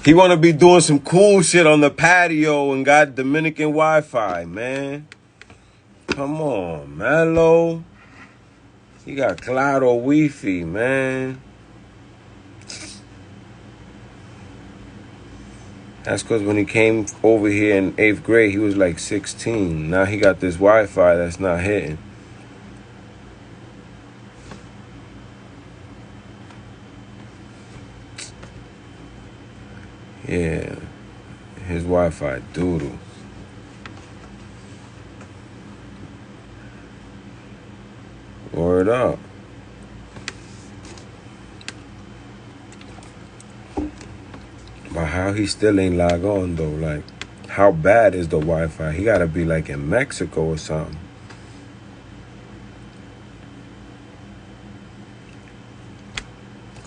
He want to be doing some cool shit on the patio and got Dominican Wi-Fi, man. Come on, Melo. He got Claro Wi-Fi, man. That's because when he came over here in 8th grade, he was like 16. Now he got this Wi-Fi that's not hitting. Yeah, his Wi-Fi doodle. Word up. But how he still ain't log on though? Like, how bad is the Wi-Fi? He gotta be like in Mexico or something.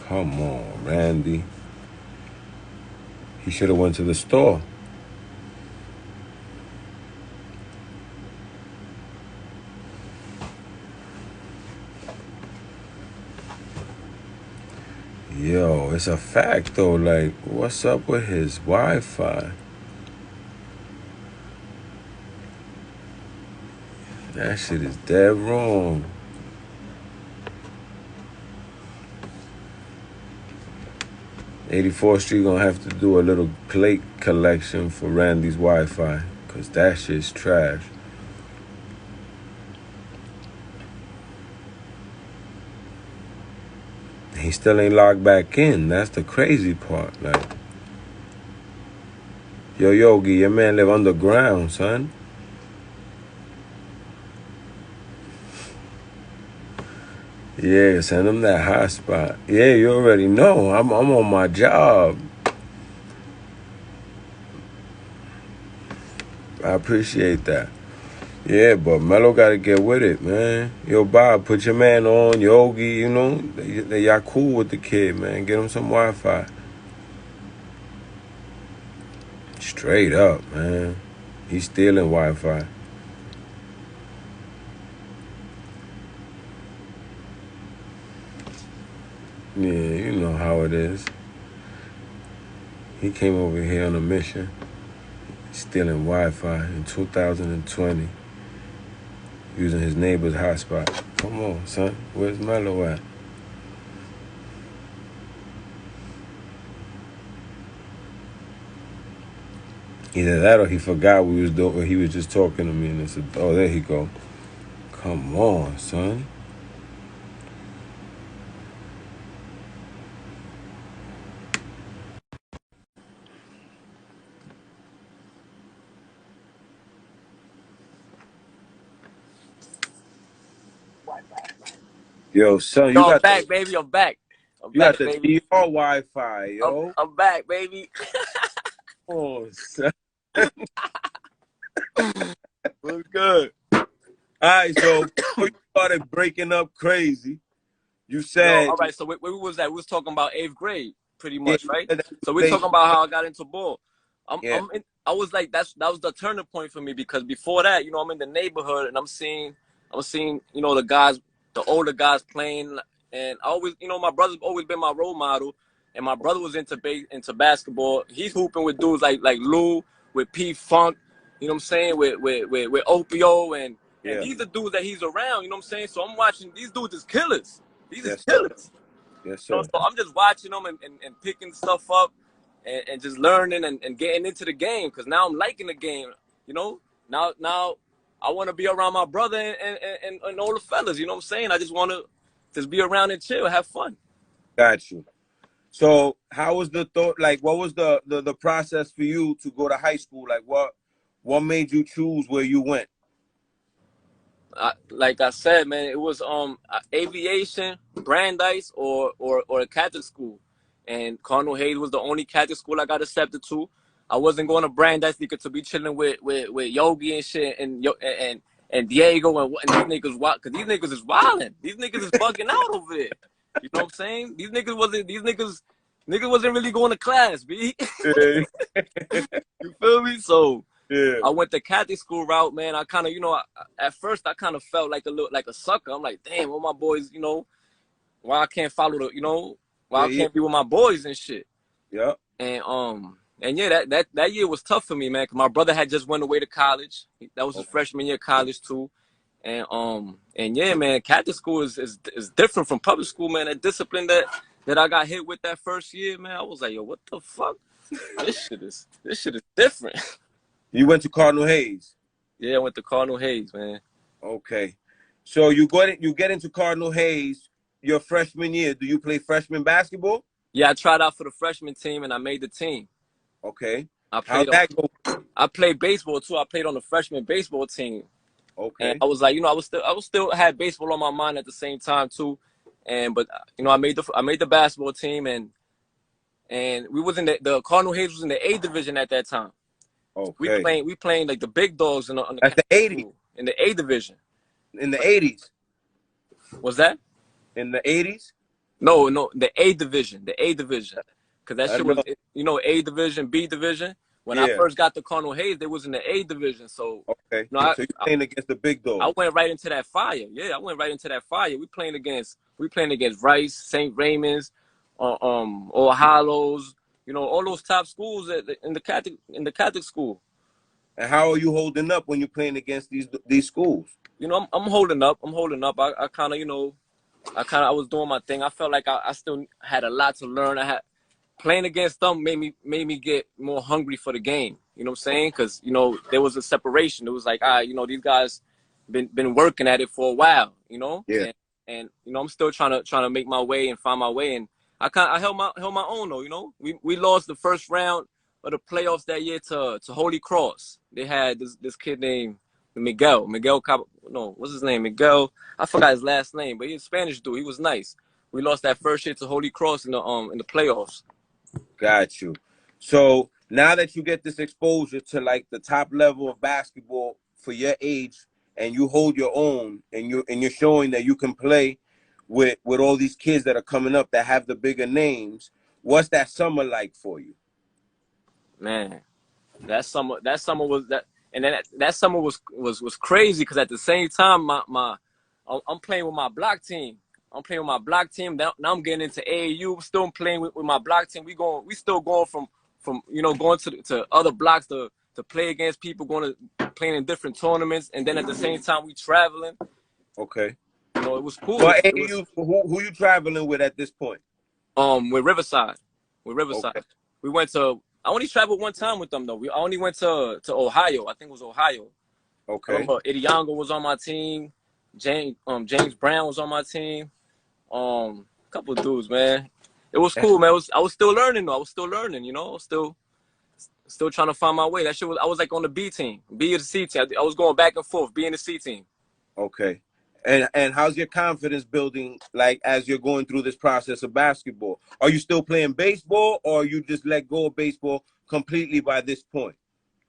Come on, Randy. He should have went to the store. Yo, it's a fact though. Like, what's up with his Wi-Fi? That shit is dead wrong. 84th Street gonna have to do a little plate collection for Randy's Wi-Fi, cause that shit's trash. He still ain't logged back in. That's the crazy part. Like, yo, Yogi, your man live underground, son. Yeah, send him that hotspot. Yeah, you already know. I'm on my job. I appreciate that. Yeah, but Melo gotta get with it, man. Yo, Bob, put your man on. Yogi, you know, y'all cool with the kid, man. Get him some Wi-Fi. Straight up, man. He's stealing Wi-Fi. Yeah, you know how it is. He came over here on a mission, stealing Wi-Fi in 2020, using his neighbor's hotspot. Come on, son. Where's Melo at? Either that or he forgot we was doing, or he was just talking to me and I said, oh, there he go. Come on, son. Yo, son, Yo, I'm back, baby. I'm back. I'm you back, got the baby. DR Wi-Fi, yo. I'm back, baby. Oh, son. What's good? All right, so before you started breaking up crazy, you Yo, said, all right. So where we was at? We was talking about 8th grade, pretty yeah, much, you right? said that So we're you talking about how I got into ball. yeah, I was like, that was the turning point for me because before that, you know, I'm in the neighborhood and I'm seeing, you know, the older guys playing, and I always, you know, my brother's always been my role model, and my brother was into basketball. He's hooping with dudes like Lou, with P Funk, you know what I'm saying, with Opio, and yeah. these are dudes that he's around, you know what I'm saying. So I'm watching these dudes as killers. These is Yes, sir. killers. Yes, You know, sir. so I'm just watching them and picking stuff up and just learning and getting into the game because now I'm liking the game. You know, now I want to be around my brother and all the fellas. You know what I'm saying? I just want to just be around and chill, have fun. Got you. So how was the thought, like, what was the process for you to go to high school? Like, what made you choose where you went? Like I said, man, it was aviation, Brandeis, or a Catholic school, and Cardinal Hayes was the only Catholic school I got accepted to. I wasn't going to Brandeis because to be chilling with Yogi and shit and Diego and these niggas because these niggas is wilding. These niggas is bugging out over there. You know what I'm saying? These niggas wasn't really going to class, B. Yeah. You feel me? So Yeah. I went the Catholic school route, man. I kind of, you know, at first I kind of felt like a sucker. I'm like, damn, all my boys, you know, why I can't follow the, you know, why Yeah. I Yeah. can't be with my boys and shit. Yeah. And yeah, that year was tough for me, man. 'Cause my brother had just went away to college. That was his freshman year of college too. And yeah, man, Catholic school is different from public school, man. That discipline that I got hit with that first year, man, I was like, yo, what the fuck? This shit is different. You went to Cardinal Hayes? Yeah, I went to Cardinal Hayes, man. Okay. So you get into Cardinal Hayes your freshman year. Do you play freshman basketball? Yeah, I tried out for the freshman team and I made the team. Okay. How'd that go? I played baseball too. I played on the freshman baseball team. Okay. And I was like, you know, I was still had baseball on my mind at the same time too. But you know, I made the basketball team and we was in the Cardinal Hayes was in the A division at that time. Okay. We playing like the big dogs in the That's the 80s. In the A division. In the 80s. Was that? In the 80s? No, the A division. The A division. Cause that shit was, you know, A division, B division. When I first got to Cardinal Hayes, they was in the A division. So okay. You know, so you playing against the big dogs. I went right into that fire. Yeah, I went right into that fire. We playing against Rice, St. Raymond's, or Hollows, you know, all those top schools in the Catholic school. And how are you holding up when you're playing against these schools? You know, I'm holding up. I kind of, you know, I was doing my thing. I felt like I still had a lot to learn. Playing against them made me get more hungry for the game. You know what I'm saying? Because, you know, there was a separation. It was like, you know, these guys been working at it for a while, you know? Yeah. And you know, I'm still trying to make my way and find my way. And I held my own though, you know? We lost the first round of the playoffs that year to Holy Cross. They had this kid named Miguel. No, what's his name? Miguel. I forgot his last name, but he's a Spanish dude. He was nice. We lost that first year to Holy Cross in the playoffs. Got you. So now that you get this exposure to like the top level of basketball for your age, and you hold your own, and you're showing that you can play with all these kids that are coming up that have the bigger names, what's that summer like for you? Man, that summer was that, and then that summer was crazy because at the same time I'm playing with my block team. Now I'm getting into AAU. Still playing with my block team. We still going from you know, going to other blocks to play against people, playing in different tournaments, and then at the same time we traveling. Okay. You know, it was cool. But AAU, who you traveling with at this point? With Riverside. Okay. We went to. I only traveled one time with them though. I only went to Ohio. I think it was Ohio. Okay. I remember Idiongo was on my team. James Brown was on my team. A couple of dudes, man. It was cool, man. I was still learning though. I was still learning, you know. Still trying to find my way. That shit I was like on the B team, B or the C team. I was going back and forth, B and the C team. Okay. And how's your confidence building like as you're going through this process of basketball? Are you still playing baseball, or you just let go of baseball completely by this point?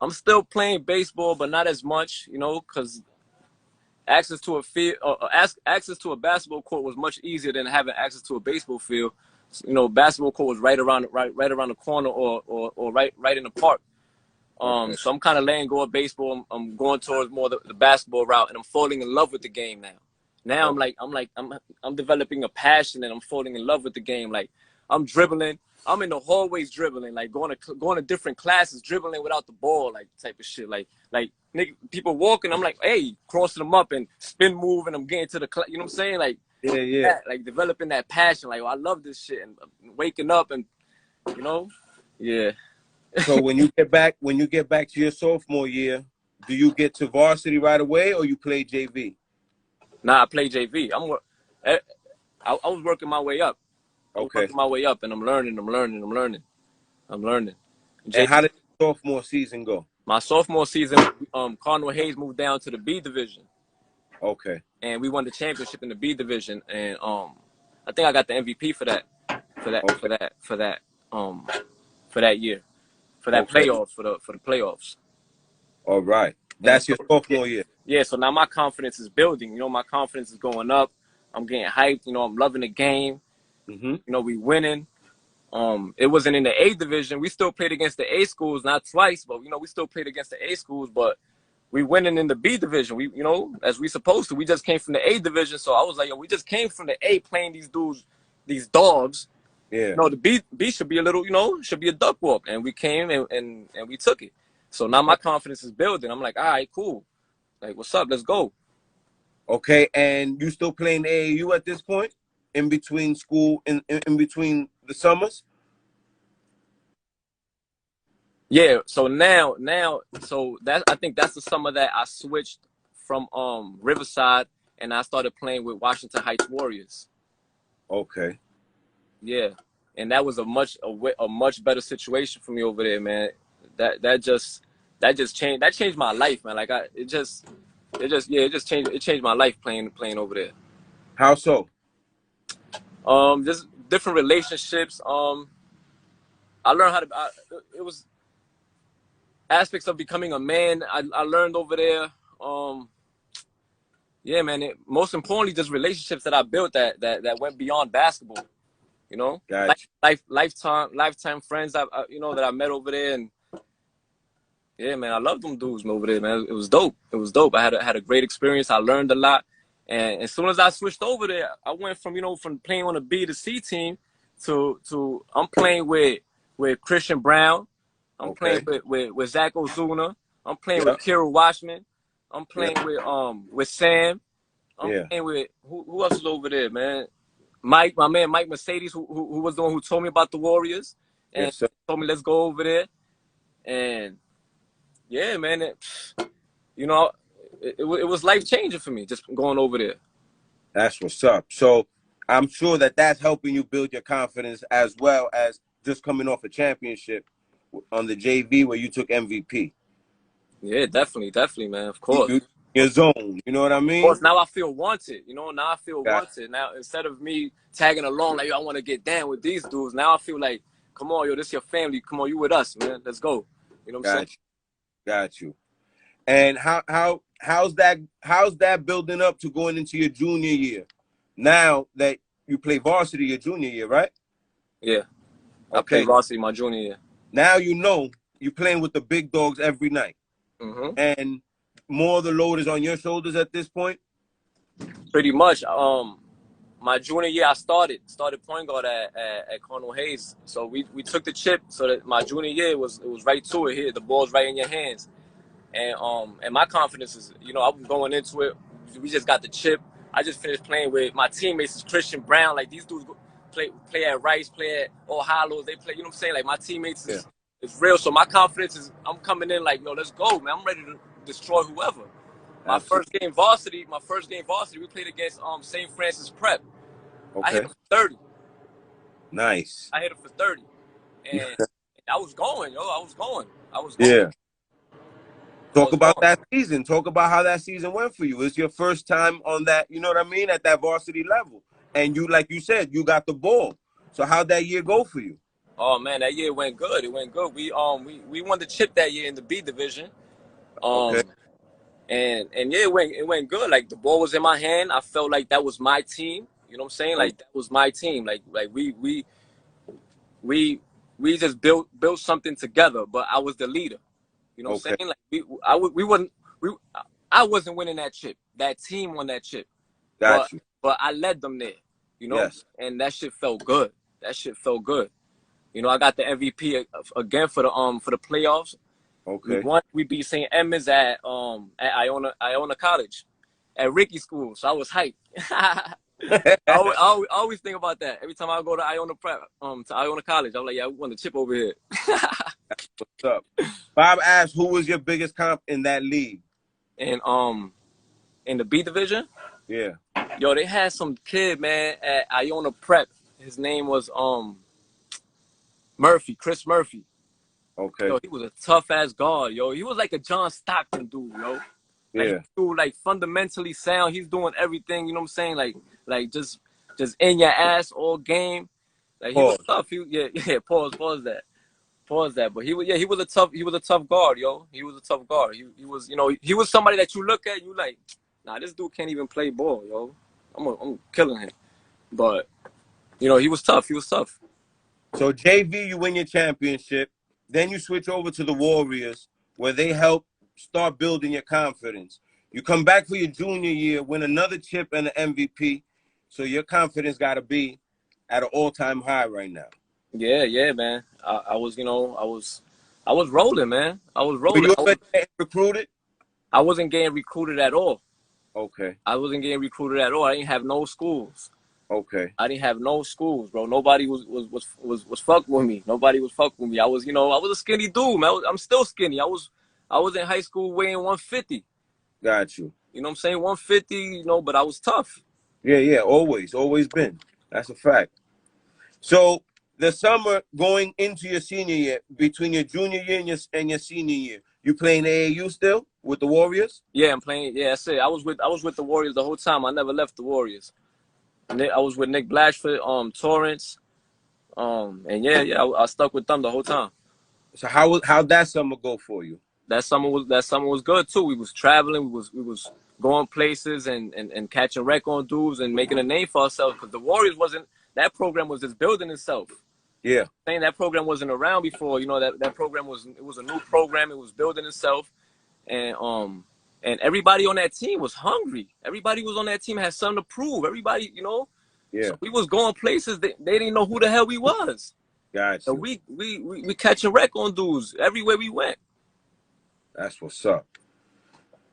I'm still playing baseball, but not as much, you know, because access to a field, access to a basketball court was much easier than having access to a baseball field. You know, basketball court was right around the corner or right in the park. So I'm kind of letting go of baseball. I'm going towards more the basketball route, and I'm falling in love with the game now. Now I'm developing a passion, and I'm falling in love with the game. Like I'm dribbling. I'm in the hallways dribbling, like going to different classes, dribbling without the ball, like type of shit. Like nigga, people walking, I'm like, hey, crossing them up and spin move, and I'm getting to the class. You know what I'm saying? Like yeah. Like developing that passion. Like, I love this shit, and waking up, and you know, yeah. So when you get back to your sophomore year, do you get to varsity right away, or you play JV? Nah, I play JV. I was working my way up. Okay. Working my way up, and I'm learning. And how did your sophomore season go? My sophomore season, Cardinal Hayes moved down to the B division. Okay. And we won the championship in the B division, and I think I got the MVP for that year, for that playoffs, for the playoffs. All right. That's your sophomore year. Yeah, so now my confidence is building. You know, my confidence is going up. I'm getting hyped. You know, I'm loving the game. Mm-hmm. You know, we winning. It wasn't in the A division. We still played against the A schools, not twice, but you know, we still played against the A schools. But we winning in the B division. We, you know, as we supposed to. We just came from the A division, so I was like, yo, we just came from the A playing these dudes, these dogs. Yeah. No, the beat should be a little, should be a duck walk. And we came and we took it. So now my confidence is building. I'm like, all right, cool. Like, what's up? Let's go. Okay, and you still playing AAU at this point? In between school, in between the summers? Yeah. So so I think that's the summer that I switched from Riverside and I started playing with Washington Heights Warriors. Okay. Yeah. And that was a much better situation for me over there, man. That just changed my life, man. Like it changed my life playing over there. How so? Just different relationships. I learned how to. It was aspects of becoming a man. I learned over there. Yeah, man. Most importantly, just relationships that I built that went beyond basketball. Gotcha. Lifetime friends. That I met over there, and yeah, man, I love them dudes over there, man. It was dope. It was dope. I had a great experience. I learned a lot, and as soon as I switched over there, I went from playing on the B to C team to I'm playing with Christian Brown. I'm playing with Zach Ozuna. I'm playing with Kira Washman. I'm playing with Sam. I'm playing with who else is over there, man? Mike, my man Mike Mercedes, who was the one who told me about the Warriors and told me let's go over there. And yeah, man, it was life changing for me just going over there. That's what's up. So I'm sure that's helping you build your confidence as well as just coming off a championship on the JV where you took MVP. Yeah, definitely, man. Of course. Your zone, you know what I mean? Of course, now I feel wanted. Now I feel wanted. Now instead of me tagging along like, yo, I want to get down with these dudes. Now I feel like, come on, yo, this is your family. Come on, you with us, man. Let's go. You know what I'm saying? Got you. And how's that building up to going into your junior year? Now that you play varsity your junior year, right? Yeah. I played varsity my junior year. Now you're playing with the big dogs every night. Mm-hmm. And more of the load is on your shoulders at this point? Pretty much. My junior year I started point guard at Cardinal Hayes. So we took the chip so that my junior year it was right to it here. The ball's right in your hands. And my confidence is, I'm going into it. We just got the chip. I just finished playing with my teammates is Christian Brown. Like these dudes play at Rice, play at All Hallows. They play, you know what I'm saying? Like my teammates is real. So my confidence is I'm coming in like, no, let's go, man. I'm ready to destroy whoever. My first game varsity, we played against St. Francis Prep. I hit him for 30. Nice. I hit him for 30. And I was going, yo. I was going. Yeah. Talk about that season. Talk about how that season went for you. It's your first time on that, you know what I mean, at that varsity level. And you, like you said, you got the ball. So how'd that year go for you? Oh man, that year went good. It went good. We won the chip that year in the B division. And yeah, it went good. Like the ball was in my hand. I felt like that was my team. You know what I'm saying? Like that was my team. Like we just built something together. But I was the leader. You know what I'm saying? Like I wasn't winning that chip. That team won that chip. But I led them there. And that shit felt good. I got the MVP again for the playoffs. We beat St. Edmunds at Iona College, at Ricky School. So I was hyped. I always think about that every time I go to Iona Prep, to Iona College. I'm like, yeah, we won the chip over here. What's up? Bob asked, who was your biggest comp in that league? And in the B division. Yeah. Yo, they had some kid, man, at Iona Prep. His name was Chris Murphy. Okay. Yo, he was a tough ass guard, yo. He was like a John Stockton dude, yo. Like, like fundamentally sound. He's doing everything, you know what I'm saying? Like just in your ass all game. Like he was tough. Pause that. But he was a tough guard, yo. He was a tough guard. He was, he was somebody that you look at, you like, nah, this dude can't even play ball, yo. I'm killing him. But he was tough. So JV, you win your championship. Then you switch over to the Warriors, where they help start building your confidence. You come back for your junior year, win another chip and an MVP. So your confidence got to be at an all-time high right now. Yeah, man. I was, I was rolling, man. I was Were rolling. you already getting recruited? I wasn't getting recruited at all. Okay. I wasn't getting recruited at all. I didn't have no schools. Okay. I didn't have no schools, bro. Nobody was fucking with me. Nobody was fucking with me. I was, I was a skinny dude, man. I'm still skinny. I was in high school weighing 150. Got you. You know what I'm saying? 150, but I was tough. Yeah. Always been. That's a fact. So the summer going into your senior year, between your junior year and your senior year, you playing AAU still with the Warriors? Yeah, I'm playing. Yeah, that's it. I was with the Warriors the whole time. I never left the Warriors. I was with Nick Blatchford, Torrance, and I stuck with them the whole time. So how'd that summer go for you? That summer was good too. We was traveling. We was going places and catching wreck on dudes and making a name for ourselves. Because the Warriors that program was just building itself. Yeah. Saying that program wasn't around before. That program was a new program. It was building itself, and everybody on that team was hungry. Everybody was on that team had something to prove. Everybody, Yeah. So we was going places they didn't know who the hell we was. Gotcha. So we catching wreck on dudes everywhere we went. That's what's up.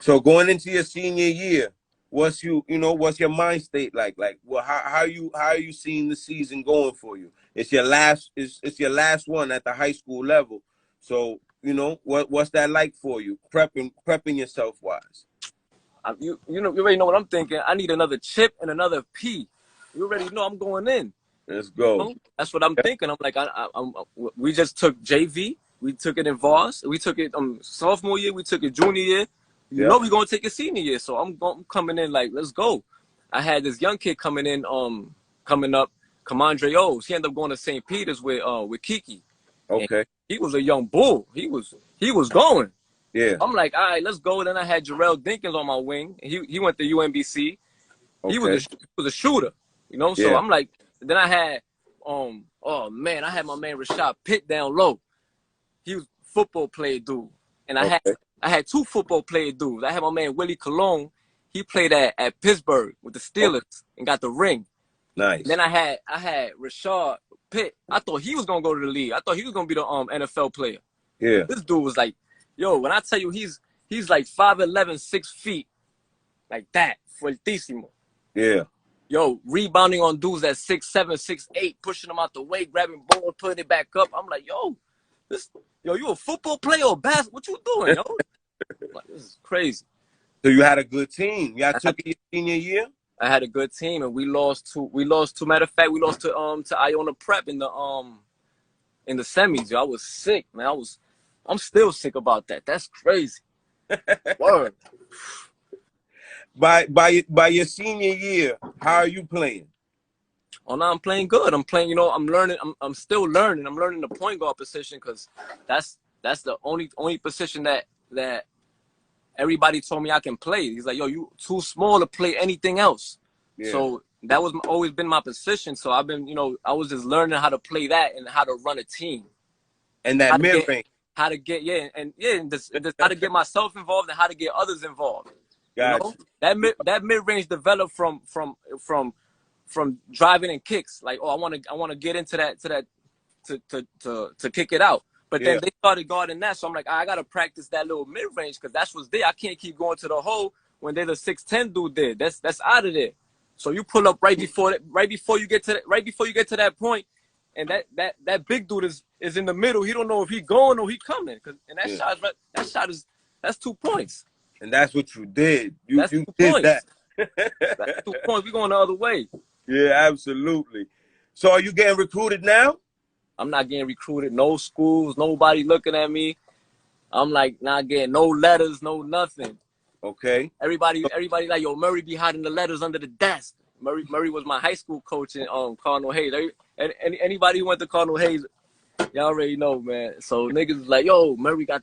So going into your senior year, what's your mind state like? Like, well, how are you seeing the season going for you? It's your last one at the high school level. So, what's that like for you? Prepping yourself wise. You already know what I'm thinking. I need another chip and another P. You already know I'm going in. Let's go. That's what I'm thinking. I'm like, we just took JV. We took it in Voss. We took it sophomore year. We took it junior year. You know we're going to take it senior year. So I'm coming in like, let's go. I had this young kid coming up, Commandre O's. He ended up going to St. Peter's with Kiki. Okay. And he was a young bull. He was going. Yeah. I'm like, all right, let's go. Then I had Jarrell Dinkins on my wing. He went to UMBC. Okay. He was a shooter. So I'm like, then I had I had my man Rashad Pitt down low. He was a football player dude. And I had two football player dudes. I had my man Willie Colon. He played at Pittsburgh with the Steelers and got the ring. Nice. And then I had Rashad Pitt. I thought he was gonna go to the league. I thought he was gonna be the NFL player. Yeah. This dude was like, yo, when I tell you he's like 5'11", 6 feet, like that, fuertísimo. Yeah. Yo, rebounding on dudes at 6'7", 6'8", pushing them out the way, grabbing balls, putting it back up. I'm like, yo, you a football player or basketball? What you doing, yo? Like, this is crazy. So you had a good team. Y'all took it your senior year? I had a good team, and we lost to. Matter of fact, we lost to Iona Prep in the semis. Yo, I was sick, man. I'm still sick about that. That's crazy. Word. By your senior year, how are you playing? Oh, no, I'm playing good. I'm playing, I'm learning. I'm still learning. I'm learning the point guard position because that's the only position that everybody told me I can play. He's like, yo, you too small to play anything else. Yeah. So that was always been my position. So I've been, I was just learning how to play that and how to run a team. And that mid-range. How to get, and how to get myself involved and how to get others involved. Gotcha. That mid-range developed from driving and kicks. Like, I want to get into that to kick it out. But then they started guarding that, so I'm like, I gotta practice that little mid-range because that's what's there. I can't keep going to the hole when they're the 6'10" dude there. That's out of there. So you pull up right before you get to that point, and that big dude is in the middle. He don't know if he going or he coming. That's 2 points. And that's what you did. You did points. That. That's 2 points. We going the other way. Yeah, absolutely. So are you getting recruited now? I'm not getting recruited. No schools. Nobody looking at me. I'm like not getting no letters, no nothing. Okay. Everybody like, yo, Murray be hiding the letters under the desk. Murray was my high school coach in Cardinal Hayes. Anybody who went to Cardinal Hayes, y'all already know, man. So niggas is like, yo, Murray got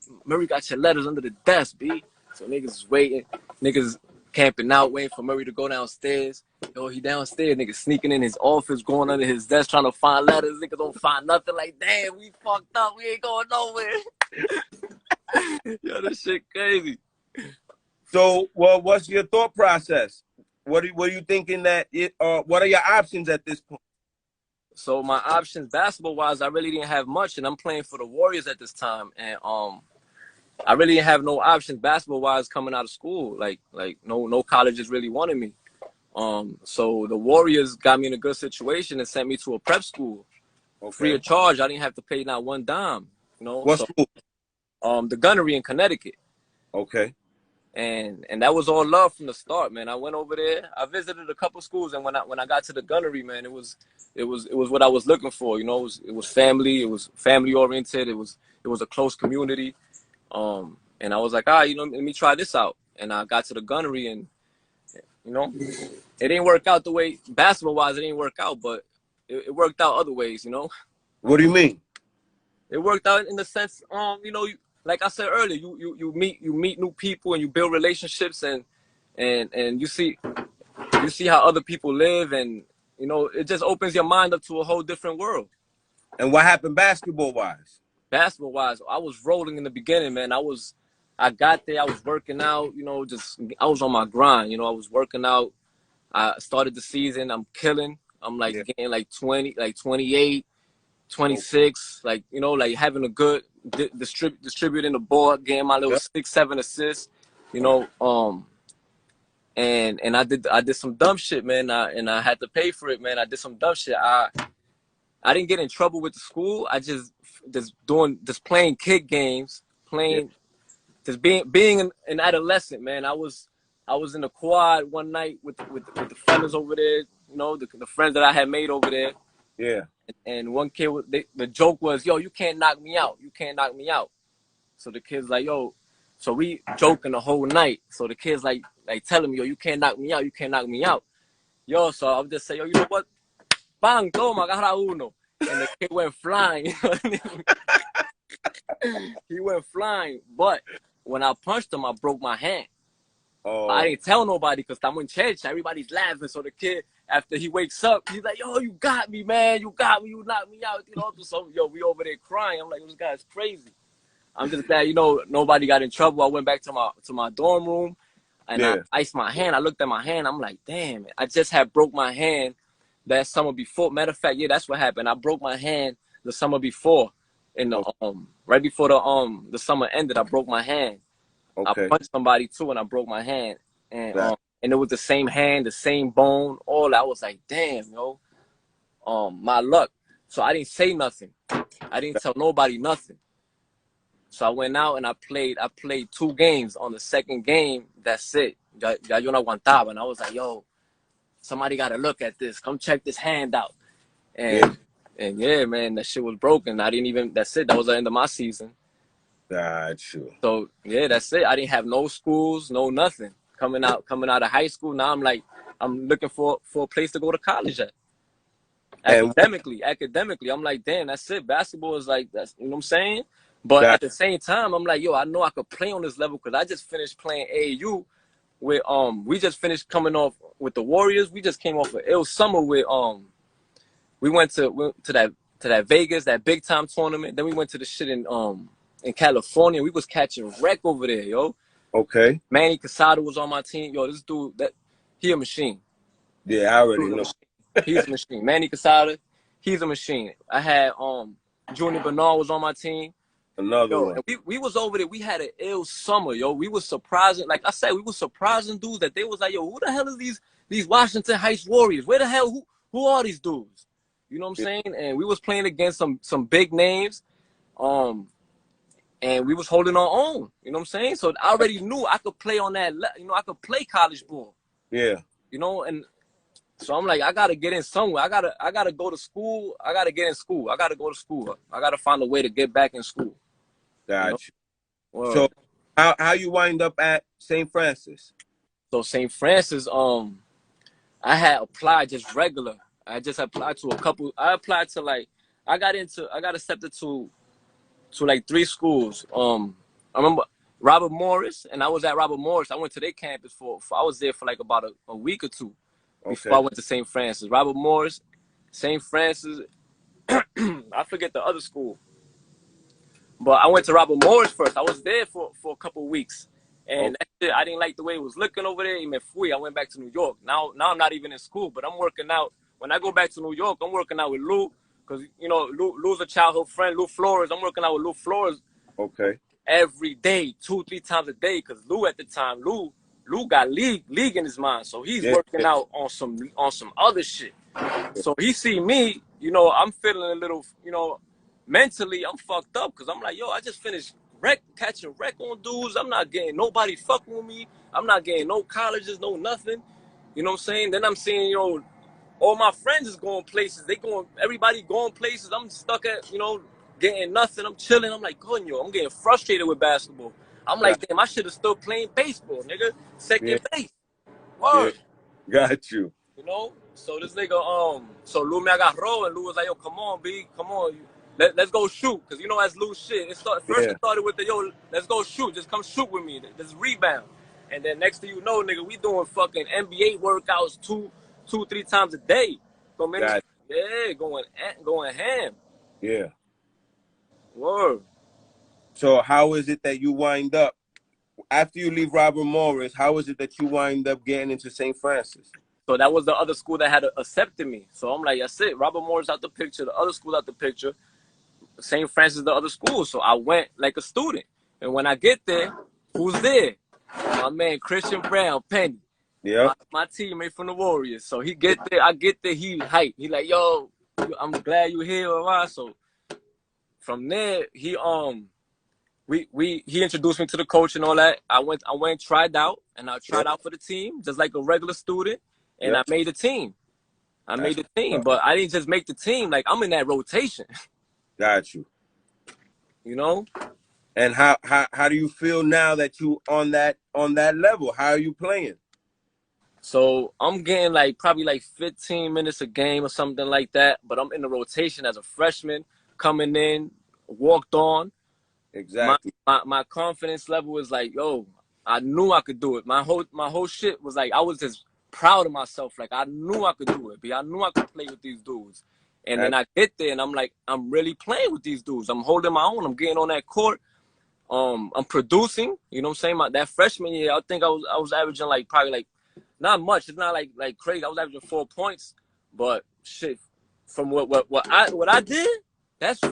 your letters under the desk, B. So niggas is waiting. Niggas camping out, waiting for Murray to go downstairs. Yo, he downstairs. Niggas sneaking in his office, going under his desk, trying to find letters. Niggas don't find nothing. Like, damn, we fucked up. We ain't going nowhere. Yo, this shit crazy. So, well, what's your thought process? What are you thinking that what are your options at this point? So my options basketball wise, I really didn't have much, and I'm playing for the Warriors at this time, and I really didn't have no options basketball wise coming out of school. Like no colleges really wanted me. So the Warriors got me in a good situation and sent me to a prep school, free of charge. I didn't have to pay not one dime. You know, What school? The Gunnery in Connecticut. Okay. And that was all love from the start, man. I went over there. I visited a couple schools, and when I got to the Gunnery, man, it was what I was looking for. You know, it was family. It was family oriented. It was a close community. And I was like, you know, let me try this out. And I got to the Gunnery, and you know, it didn't work out the way basketball wise. It didn't work out, but it worked out other ways. You know. What do you mean? It worked out in the sense, you know, like I said earlier, you meet new people and you build relationships, and you see how other people live, and you know, it just opens your mind up to a whole different world. And what happened basketball wise? Basketball wise, I was rolling in the beginning, man. I got there, I was working out, you know, I was on my grind, you know, I was working out. I started the season, I'm killing. I'm like getting like 20, like 28, 26, like, you know, like having a good distributing the ball, getting my little 6-7 assists, you know, and I did some dumb shit, man, and I had to pay for it, man. I did some dumb shit. I didn't get in trouble with the school. I just playing kid games, just being an adolescent, man. I was in the quad one night with the friends over there, you know, the friends that I had made over there. Yeah. And one kid, the joke was, yo, you can't knock me out. You can't knock me out. So the kid's like, yo, so we joking the whole night. So the kid's like telling me, yo, you can't knock me out. You can't knock me out. Yo, so I'll just say, yo, you know what? Bang, toma, agarra uno. And the kid went flying. You know what I mean? He went flying. But when I punched him, I broke my hand. Oh. I didn't tell nobody because I'm in church. Everybody's laughing. So the kid, after he wakes up, he's like, yo, you got me, man. You got me. You knocked me out. You know, so, yo, we over there crying. I'm like, this guy's crazy. I'm just glad, you know, nobody got in trouble. I went back to my dorm room, and I iced my hand. I looked at my hand. I'm like, damn, I just had broke my hand that summer before. Matter of fact, yeah, that's what happened. I broke my hand the summer before, in the right before the summer ended. I broke my hand. I punched somebody too, and I broke my hand, and it was the same hand, the same bone, all that. I was like, damn, yo, my luck. So I didn't say nothing. I didn't tell nobody nothing. So I went out and I played 2 games. On the second game, that's it. Ya yo no aguantaba. And I was like, yo, somebody got to look at this. Come check this hand out. And yeah, man, that shit was broken. That's it. That was the end of my season. Got you. So yeah, that's it. I didn't have no schools, no nothing. Coming out of high school, now I'm looking for a place to go to college at. Academically, I'm like, damn, that's it. Basketball is like, that's, you know what I'm saying? But at the same time, I'm like, yo, I know I could play on this level because I just finished playing AAU with we just finished coming off with the Warriors. We just came off an ill summer with we went to that Vegas, that big time tournament. Then we went to the shit in California. We was catching wreck over there, yo. Okay. Manny Casado was on my team. Yo, this dude, he a machine. Yeah, I already know. He's a machine. Manny Casado, he's a machine. I had Junior Bernard was on my team. Another one. And we was over there. We had an ill summer, yo. We was surprising. Like I said, we was surprising dudes that they was like, yo, who the hell is these Washington Heights Warriors? Where the hell, who are these dudes? You know what I'm saying? And we was playing against some big names. And we was holding our own. You know what I'm saying? So I already knew I could play on that. You know, I could play college ball. Yeah. You know, and so I'm like, I gotta get in somewhere. I gotta go to school. I gotta get in school. I gotta go to school. I gotta find a way to get back in school. Gotcha. You know? So how you wind up at St. Francis? So St. Francis, I had applied just regular. I just applied to a couple. I applied to I got accepted to like 3 schools. I remember Robert Morris, and I was at Robert Morris. I went to their campus I was there for like about a week or 2 before I went to St. Francis. Robert Morris, St. Francis, I forget the other school. But I went to Robert Morris first. I was there for a couple of weeks. And that's it. I didn't like the way it was looking over there. I went back to New York. Now I'm not even in school, but I'm working out when I go back to New York, I'm working out with Lou, because, you know, Lou's a childhood friend, Lou Flores. I'm working out with Lou Flores. Okay. Every day, 2-3 times a day, because Lou at the time, Lou got league in his mind, so he's working out on some other shit. So he see me, you know, I'm feeling a little, you know, mentally I'm fucked up, because I'm like, yo, I just finished catching wreck on dudes. I'm not getting nobody fucking with me. I'm not getting no colleges, no nothing. You know what I'm saying? Then I'm seeing, you know, all my friends is going places. Everybody going places. I'm stuck at, you know, getting nothing. I'm chilling. I'm like, coño, I'm getting frustrated with basketball. I'm like, damn, I should have still playing baseball, nigga. Second base. Word. Got you. You know? So this nigga, so Lou me agarró, and Lou was like, yo, come on, B, come on. Let's go shoot. Because you know that's Lou's shit. It started with the, yo, let's go shoot. Just come shoot with me. Just rebound. And then next thing you know, nigga, we doing fucking NBA workouts 2-3 times a day. Going ham. Yeah. Word. So how is it that you wind up, after you leave Robert Morris, how is it that you wind up getting into St. Francis? So that was the other school that had accepted me. So I'm like, that's it. Robert Morris out the picture. The other school out the picture. St. Francis, the other school. So I went like a student. And when I get there, who's there? My man, Christian Brown, Penny. Yeah. My teammate from the Warriors. So he get there. I get there. He hype. He like, yo, I'm glad you here. So from there, he introduced me to the coach and all that. I went tried out, and I tried out for the team just like a regular student, and I made the team. But I didn't just make the team. Like, I'm in that rotation. Got you. You know. And how do you feel now that you on that level? How are you playing? So I'm getting like probably like 15 minutes a game or something like that. But I'm in the rotation as a freshman, coming in, walked on. Exactly. My confidence level was like, yo, I knew I could do it. My whole shit was like, I was just proud of myself. Like, I knew I could do it. I knew I could play with these dudes. And then I get there and I'm like, I'm really playing with these dudes. I'm holding my own. I'm getting on that court. I'm producing. You know what I'm saying? That freshman year, I think I was averaging like probably like not much. It's not like crazy. I was averaging 4 points, but shit, from what I did, that's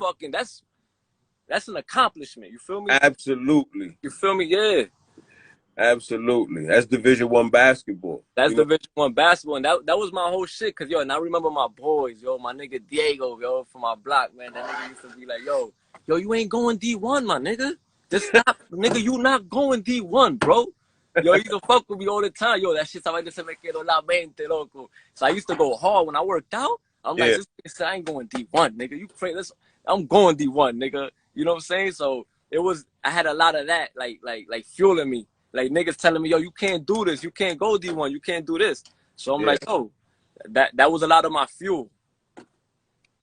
an accomplishment. You feel me? Absolutely. You feel me? Yeah. Absolutely. That's Division I basketball. That's Division I basketball, and that was my whole shit. Cause yo, and I remember my boys, yo, my nigga Diego, yo, from my block, man. That nigga used to be like, yo, you ain't going D1, my nigga. Just stop, nigga. You not going D1, bro. Yo, you can fuck with me all the time. Yo, that shit's how I just me quedo la mente, loco. So I used to go hard when I worked out. I'm like, this I ain't going D1, nigga. You crazy? I'm going D1, nigga. You know what I'm saying? So I had a lot of that, like fueling me. Like, niggas telling me, yo, you can't do this. You can't go D1. You can't do this. So I'm like, yo, that was a lot of my fuel.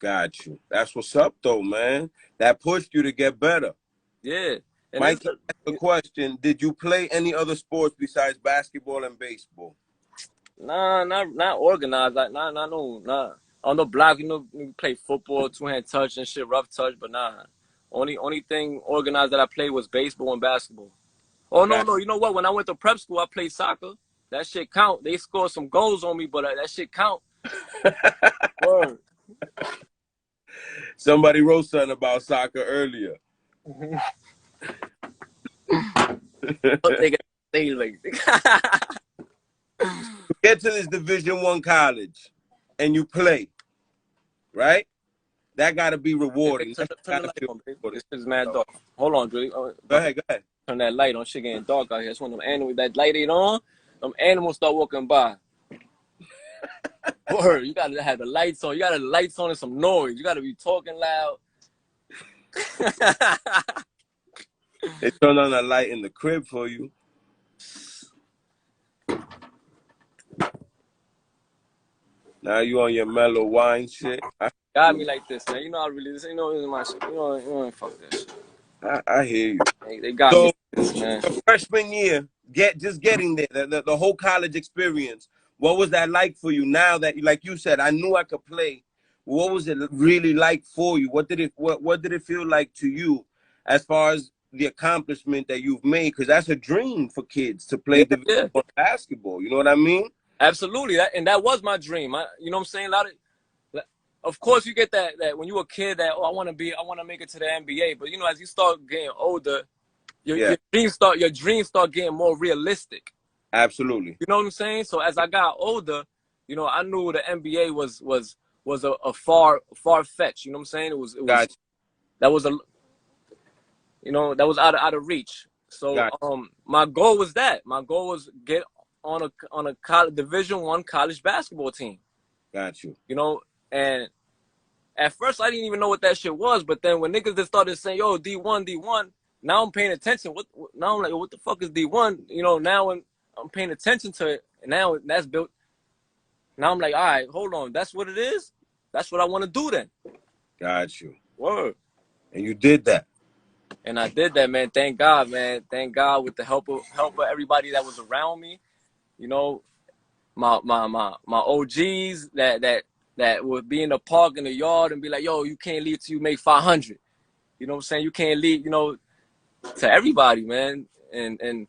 Got you. That's what's up, though, man. That pushed you to get better. Yeah. And Mike, ask a question. Did you play any other sports besides basketball and baseball? Nah, not organized. Like, nah. On the block, you know, we play football, two-hand touch and shit, rough touch, but nah. Only thing organized that I played was baseball and basketball. Oh, no. You know what? When I went to prep school, I played soccer. That shit count. They scored some goals on me, but that shit count. Word. Somebody wrote something about soccer earlier. You get to this Division I college and you play, right? That got to be rewarding. Turn the light on, baby. This is mad dark. Hold on, Dre. Go ahead. Turn that light on. Shit getting dark out here. That's when them animals, that light ain't on, them animals start walking by. Word, you gotta have the lights on. You gotta have the lights on and some noise. You gotta be talking loud. They turn on a light in the crib for you. Now you on your mellow wine shit. Got me like this, man. You know I really, this ain't no my shit. You know, fuck that shit. I hear you. They got me like this, man. The freshman year, just getting there, the whole college experience. What was that like for you? Now that, like you said, I knew I could play. What was it really like for you? What did it feel like to you, as far as the accomplishment that you've made? Because that's a dream for kids to play basketball. You know what I mean? Absolutely, that was my dream. You know what I'm saying? Of course, you get that when you a kid that I want to make it to the NBA. But you know, as you start getting older, your dreams start getting more realistic. Absolutely. You know what I'm saying? So as I got older, you know, I knew the NBA was a far fetched. You know what I'm saying? It was Gotcha. that was that was out of reach. So Gotcha. my goal was that. My goal was get on a Division I college basketball team. Got you. You know, and at first I didn't even know what that shit was, but then when niggas just started saying, "Yo, D1," now I'm paying attention. Now I'm like, what the fuck is D1? You know, now I'm paying attention to it, and now that's built. Now I'm like, all right, hold on, that's what it is. That's what I want to do then. Got you. Word. And you did that. And I did that, man. Thank God, man. Thank God with the help of everybody that was around me. You know, my OGs that would be in the park in the yard and be like, yo, you can't leave till you make 500. You know what I'm saying? You can't leave, you know, to everybody, man. And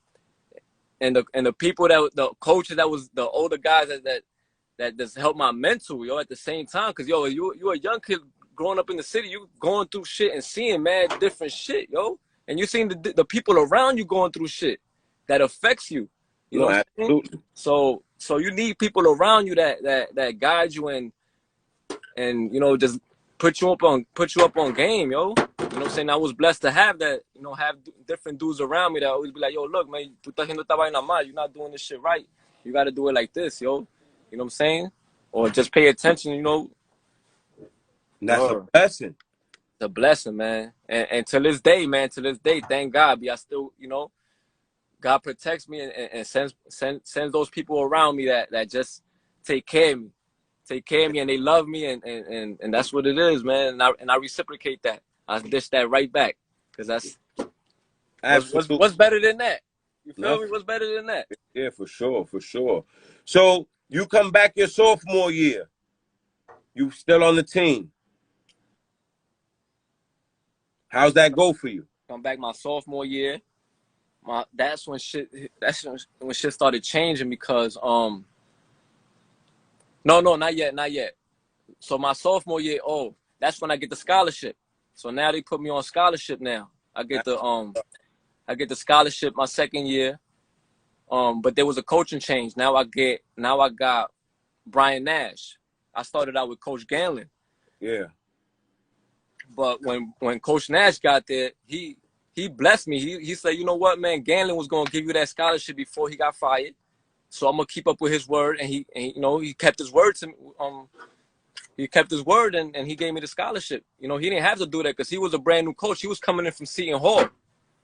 the people the coaches that was the older guys that just helped my mental, yo, at the same time. Cause yo, you a young kid growing up in the city, you going through shit and seeing mad different shit, yo. And you seeing the people around you going through shit that affects you. You know what I'm saying? So you need people around you that guide you and you know, just put you up on game, yo. You know what I'm saying? I was blessed to have that, you know, have different dudes around me that always be like, yo, look, man, you're not doing this shit right. You got to do it like this, yo. You know what I'm saying? Or just pay attention, you know. And that's a blessing. It's a blessing, man. And to this day, thank God, I still, you know, God protects me and sends those people around me that just take care of me, and they love me, and that's what it is, man. And I reciprocate that. I dish that right back, because that's what's better than that. You feel me? What's better than that? Yeah, for sure. So you come back your sophomore year. You still on the team. How's that go for you? Come back my sophomore year. That's when shit started changing, because no, not yet. So my sophomore year, that's when I get the scholarship. So now they put me on scholarship now. I get the scholarship my second year. But there was a coaching change. Now I got Brian Nash. I started out with Coach Ganlin. Yeah. But when Coach Nash got there, he blessed me. He said, you know what, man, Ganlin was gonna give you that scholarship before he got fired. So I'm gonna keep up with his word, and he kept his word to me. He kept his word, and he gave me the scholarship. You know, he didn't have to do that because he was a brand new coach. He was coming in from Seton Hall.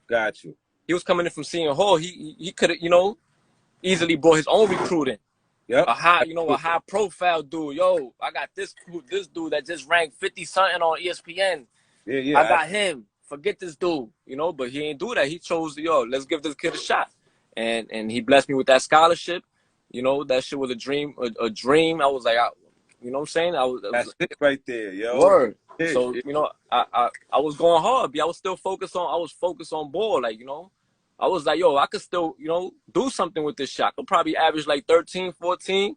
Got you. He was coming in from Seton Hall. He could have, you know, easily brought his own recruiting. Yep. A high profile dude. Yo, I got this dude that just ranked 50 something on ESPN. Yeah. I got him. Forget this dude, you know, but he ain't do that. He chose, let's give this kid a shot. And he blessed me with that scholarship. You know, that shit was a dream. I was like, you know what I'm saying? That's it right there, yo. Word. So, you know, I was going hard, but I was focused on ball, like, you know. I was like, yo, I could still, you know, do something with this shot. I could probably average like 13, 14,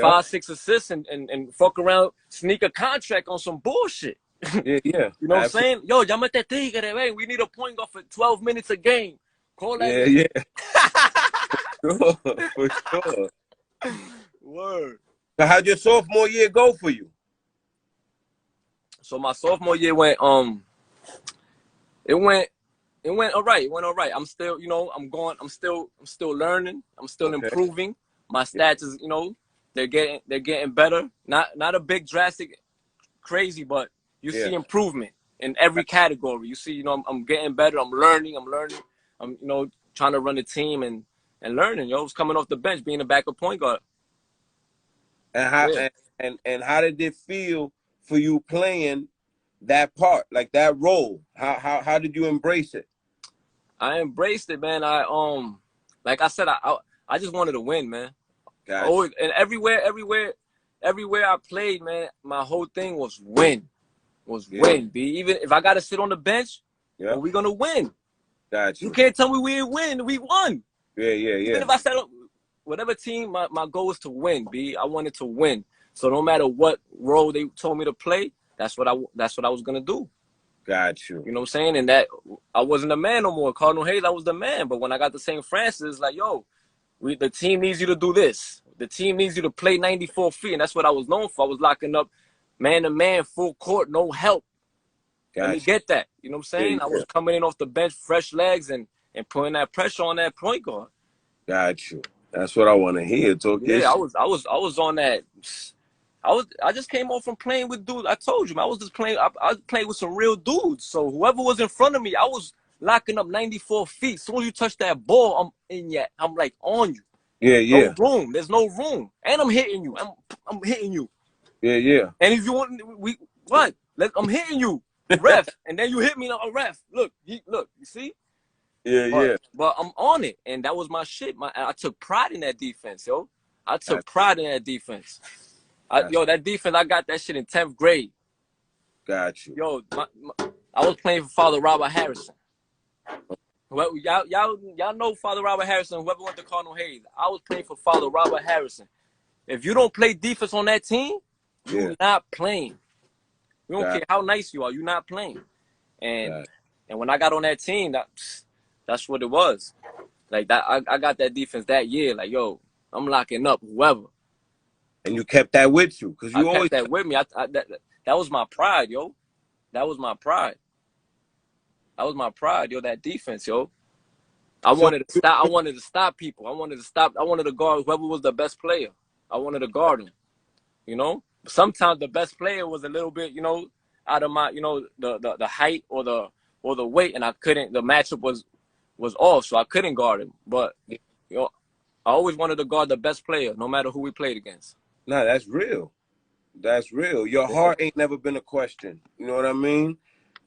5, 6 assists and fuck around, sneak a contract on some bullshit. Yeah. You know what I'm saying? Yo, llámate tigre, man. We need a point guard for 12 minutes a game. Call that. Yeah. For sure. Word. So how'd your sophomore year go for you? So my sophomore year went all right. I'm still, you know, I'm still learning. I'm still improving. My stats is, you know, they're getting better. Not a big drastic crazy, but you see improvement in every category. You see, you know, I'm getting better. I'm learning. I'm, you know, trying to run the team and learning. Yo, I was coming off the bench, being a backup point guard. And how did it feel for you playing that part, like that role? How did you embrace it? I embraced it, man. Like I said, I just wanted to win, man. Gotcha. Always, and everywhere I played, man, my whole thing was win. Win, B. Even if I got to sit on the bench, well, we're going to win. Gotcha. You can't tell me we didn't win. We won. Yeah. Even if I sat on, whatever team, my goal was to win, B. I wanted to win. So no matter what role they told me to play, that's what I was gonna do. Got you. You know what I'm saying? And that I wasn't the man no more. Cardinal Hayes, I was the man. But when I got to St. Francis, like, yo, the team needs you to do this. The team needs you to play 94 feet. And that's what I was known for. I was locking up man-to-man, full court, no help. Let me get that. You know what I'm saying? Yeah. I was coming in off the bench, fresh legs, and putting that pressure on that point guard. Got you. That's what I want to hear. Yeah, I was on that. I just came off from playing with dudes. I told you, man, I was just playing. I was playing with some real dudes. So whoever was in front of me, I was locking up 94 feet. As soon as you touch that ball, I'm in yet. I'm like on you. Yeah. No room. There's no room. And I'm hitting you. I'm hitting you. Yeah. And if you want, I'm hitting you, ref. And then you hit me, a ref. Look, you see? Yeah. But I'm on it, and that was my shit. I took pride in that defense, yo. I took pride in that defense. That defense, I got that shit in 10th grade. Got you. Yo, I was playing for Father Robert Harrison. Y'all know Father Robert Harrison, whoever went to Cardinal Hayes. I was playing for Father Robert Harrison. If you don't play defense on that team, you're not playing. We don't care how nice you are, you're not playing. And when I got on that team, that's what it was. Like that, I got that defense that year. Like, yo, I'm locking up whoever. And you kept that with you, because you always kept that with me. That was my pride, yo. That was my pride. That was my pride, yo. That defense, yo. I wanted to stop. I wanted to stop people. I wanted to guard whoever was the best player. I wanted to guard him. You know. Sometimes the best player was a little bit, out of my, the height or the weight, and I couldn't. The matchup was off, so I couldn't guard him. But I always wanted to guard the best player, no matter who we played against. Nah, that's real. That's real. Your heart ain't never been a question. You know what I mean?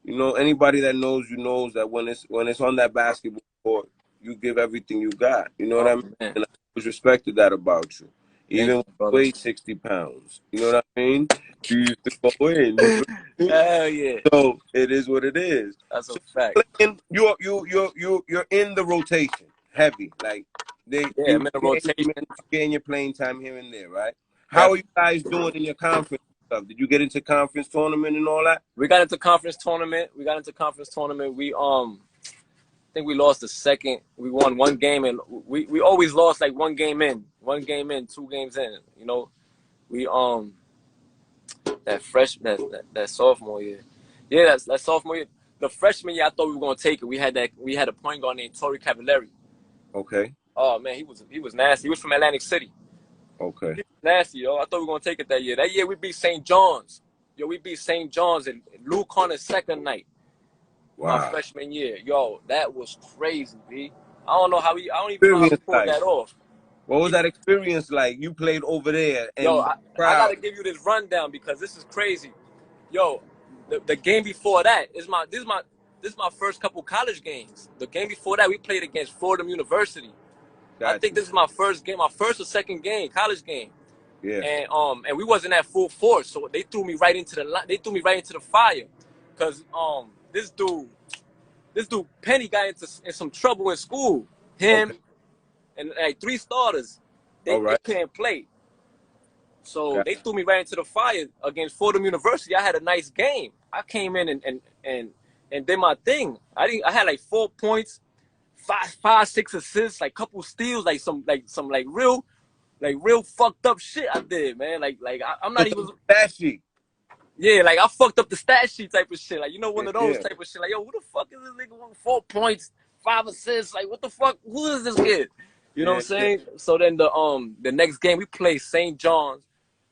Anybody that knows you knows that when it's on that basketball court, you give everything you got. You know what I mean? Man. And I always respected that about you. Even when you weighed 60 pounds. You know what I mean? You used to go in. Hell yeah. So it is what it is. That's a fact. You're in the rotation, heavy. Like I'm in the rotation. Getting your playing time here and there, right? How are you guys doing in your conference stuff? Did you get into conference tournament and all that? We got into conference tournament. We think we lost the second. We won one game, and we always lost like one game in, 2 games in. We that sophomore year. Yeah, that sophomore year. The freshman year, I thought we were gonna take it. We had a point guard named Torrey Cavallari. Okay. Oh man, he was nasty. He was from Atlantic City. Okay. He was nasty, yo. I thought we were gonna take it that year. That year we beat St. John's. Yo, we beat St. John's in Lou Connor's second night. Wow. My freshman year. Yo, that was crazy, B. I don't even know how we pulled that off. What was that experience like? You played over there. And yo, I gotta give you this rundown because this is crazy. Yo, the game before that this is my first couple college games. The game before that we played against Fordham University. I think this is my first game, my first or second game, college game. Yeah. And we wasn't at full force, so they threw me right into the fire, cause this dude Penny got in some trouble in school. Him and like 3 starters, they couldn't play. So they threw me right into the fire against Fordham University. I had a nice game. I came in and did my thing. I had like 4 points, 6 assists, like couple steals, like some real fucked up shit I did, man. I'm not even stat sheet. Yeah, like I fucked up the stat sheet type of shit. Like, one of those type of shit. Like, yo, who the fuck is this nigga with 4 points, 5 assists? Like, what the fuck? Who is this kid? You know what I'm saying? So then the next game we played St. John's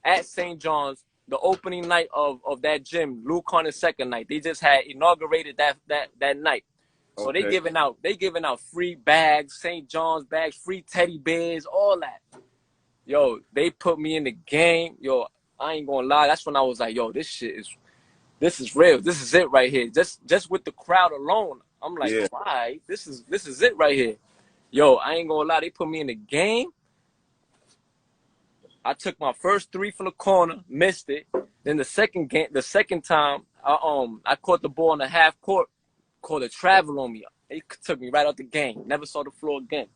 at St. John's, the opening night of that gym, Lou Connor's second night. They just had inaugurated that night. So they giving out free bags, St. John's bags, free teddy bears, all that. Yo, they put me in the game. Yo, I ain't gonna lie. That's when I was like, yo, this is real. This is it right here. Just with the crowd alone, I'm like, why? This is it right here. Yo, I ain't gonna lie. They put me in the game. I took my first 3 from the corner, missed it. Then the second time, I caught the ball in the half court, called a travel on me. They took me right out the game. Never saw the floor again.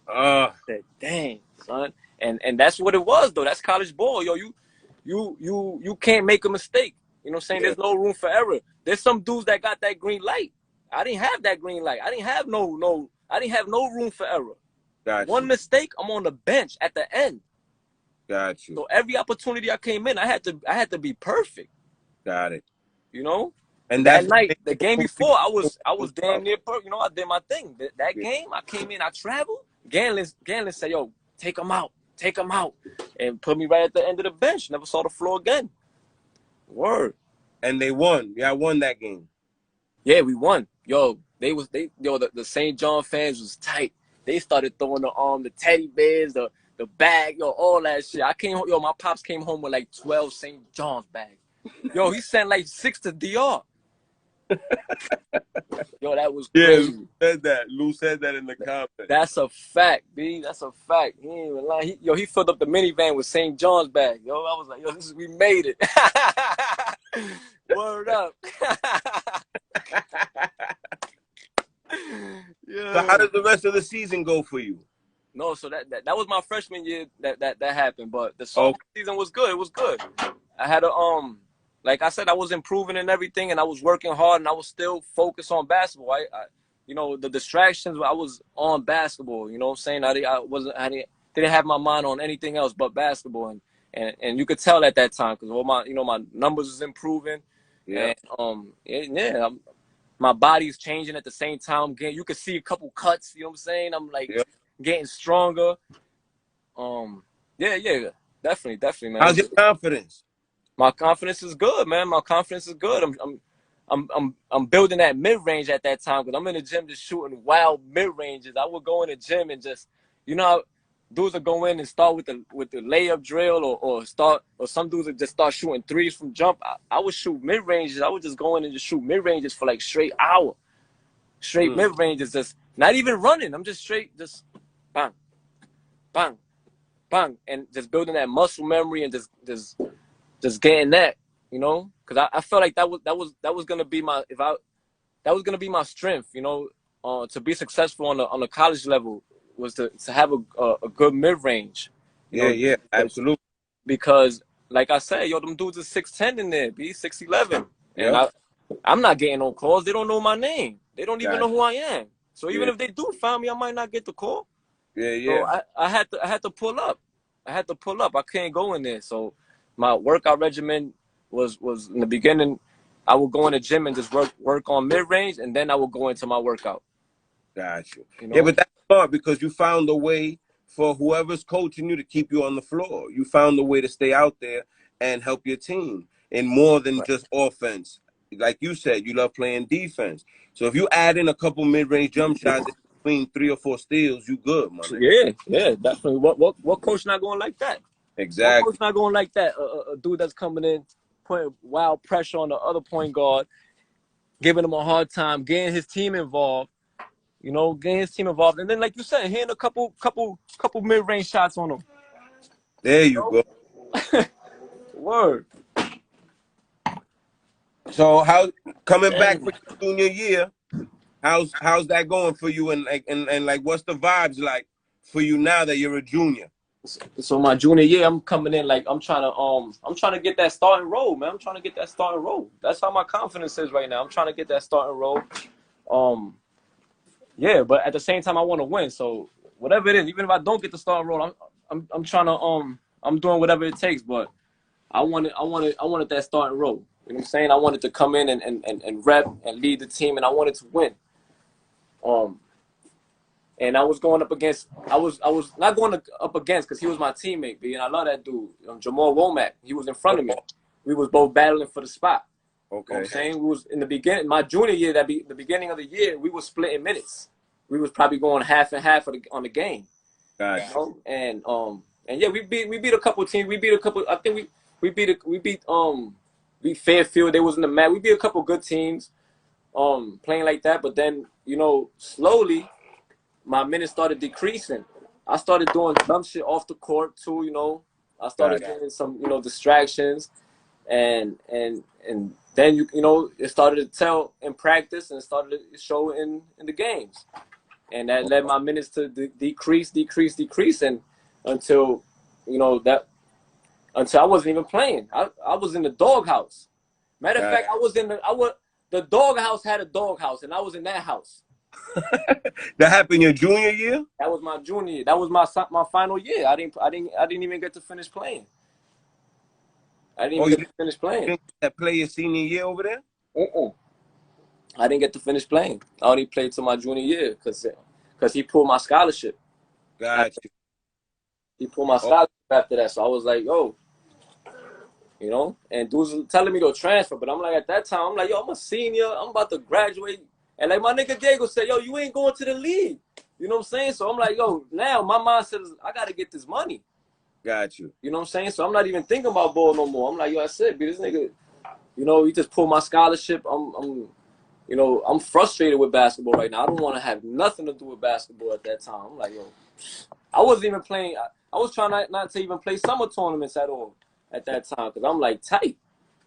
I said, dang. son. And that's what it was, though. That's college ball, yo. You can't make a mistake. You know what I'm saying? Yeah. There's no room for error. There's some dudes that got that green light. I didn't have that green light. I didn't have no room for error. Got One you. mistake, I'm on the bench at the end. Got you. So every opportunity I came in, I had to be perfect. Got it. You know? And That that's night, the game before, I was damn yeah. near perfect. You know, I did my thing. That game, I came in, I traveled. Ganlin said, yo, take him out. Take him out. And put me right at the end of the bench. Never saw the floor again. Word. And they won. Yeah, I won that game. Yeah, we won. Yo, the St. John fans was tight. They started throwing the teddy bears, the bag, yo, all that shit. My pops came home with like 12 St. John's bags. Yo, he sent like 6 to DR. Yo, that was crazy. Yeah, Lou said that in the comments. That's a fact, B. That's a fact. He ain't even lying. He filled up the minivan with St. John's bag. Yo, I was like, yo, we made it. Word up. Yeah. So how did the rest of the season go for you? No, so that was my freshman year that happened, but the sophomore season was good. It was good. I had like I said, I was improving and everything, and I was working hard, and I was still focused on basketball. I the distractions, I was on basketball. You know what I'm saying? I didn't have my mind on anything else but basketball, and you could tell at that time because all my numbers was improving, and my body's changing at the same time. You could see a couple cuts. You know what I'm saying? I'm like getting stronger. Yeah, definitely, man. How's your confidence? My confidence is good, man. My confidence is good. I'm building that mid range at that time because I'm in the gym just shooting wild mid ranges. I would go in the gym and just, dudes would go in and start with the layup drill or some dudes would just start shooting threes from jump. I would shoot mid ranges. I would just go in and just shoot mid ranges for like straight hour, mid ranges, just not even running. I'm just straight, just bang, bang, bang, and just building that muscle memory and just getting that, because I felt like that was gonna be my my strength, to be successful on the college level was to have a good mid range. Yeah, absolutely. Because like I said, them dudes are 6'10" in there, be 6'11", and I'm not getting no calls. They don't know my name. They don't even know who I am. So even if they do find me, I might not get the call. So I had to pull up. I can't go in there. So my workout regimen was in the beginning, I would go in the gym and just work on mid-range, and then I would go into my workout. Got you. Yeah, but that's smart because you found a way for whoever's coaching you to keep you on the floor. You found a way to stay out there and help your team in more than just offense. Like you said, you love playing defense. So if you add in a couple mid-range jump shots between 3 or 4 steals, you good, my nigga. Yeah, definitely. What coach not going like that? Exactly. What coach not going like that? A dude that's coming in, putting wild pressure on the other point guard, giving him a hard time, getting his team involved. And then like you said, hitting a couple mid-range shots on him. There you go. Word. So how coming back for your junior year? How's that going for you? And like what's the vibes like for you now that you're a junior? So my junior year, I'm coming in like I'm trying to get that starting role, man. I'm trying to get that starting role. That's how my confidence is right now. I'm trying to get that starting role. Yeah, but at the same time, I want to win. So whatever it is, even if I don't get the starting role, I'm trying to I'm doing whatever it takes. But I wanted that starting role. You know what I'm saying? I wanted to come in and rep and lead the team, and I wanted to win. And I was going up against, I was not going up against because he was my teammate, and I love that dude, Jamal Womack. He was in front of me. We was both battling for the spot. Okay. You know what I'm saying? We was in the beginning, my junior year, the beginning of the year, we was splitting minutes. We was probably going half and half on the game. Gotcha. And yeah, we beat a couple teams. We beat a couple. I think we beat Fairfield. They was in the mat. We beat a couple good teams, playing like that. But then slowly, my minutes started decreasing. I started doing dumb shit off the court too. I started getting some distractions, and then it started to tell in practice and started to show in the games, and that led my minutes to decrease, and until, you know, until I wasn't even playing. I was in the doghouse. Matter of fact, the doghouse had a doghouse, and I was in that house. That happened your junior year? That was my junior year. That was my final year. I didn't even get to finish playing. I didn't even get to finish playing. You didn't play your senior year over there? I didn't get to finish playing. I only played till my junior year because he pulled my scholarship. Got you. He pulled my scholarship after that. So I was like, yo, you know, and dudes was telling me to transfer, but I'm like, at that time, I'm like, yo, I'm a senior. I'm about to graduate. And like my nigga Diego said, yo, you ain't going to the league. You know what I'm saying? So I'm like, yo, now my mindset is I got to get this money. Got you. You know what I'm saying? So I'm not even thinking about ball no more. I'm like, yo, I said, this nigga, you know, he just pulled my scholarship. You know, I'm frustrated with basketball right now. I don't want to have nothing to do with basketball at that time. I'm like, yo, I wasn't even playing. I was trying not to even play summer tournaments at all at that time because I'm like tight.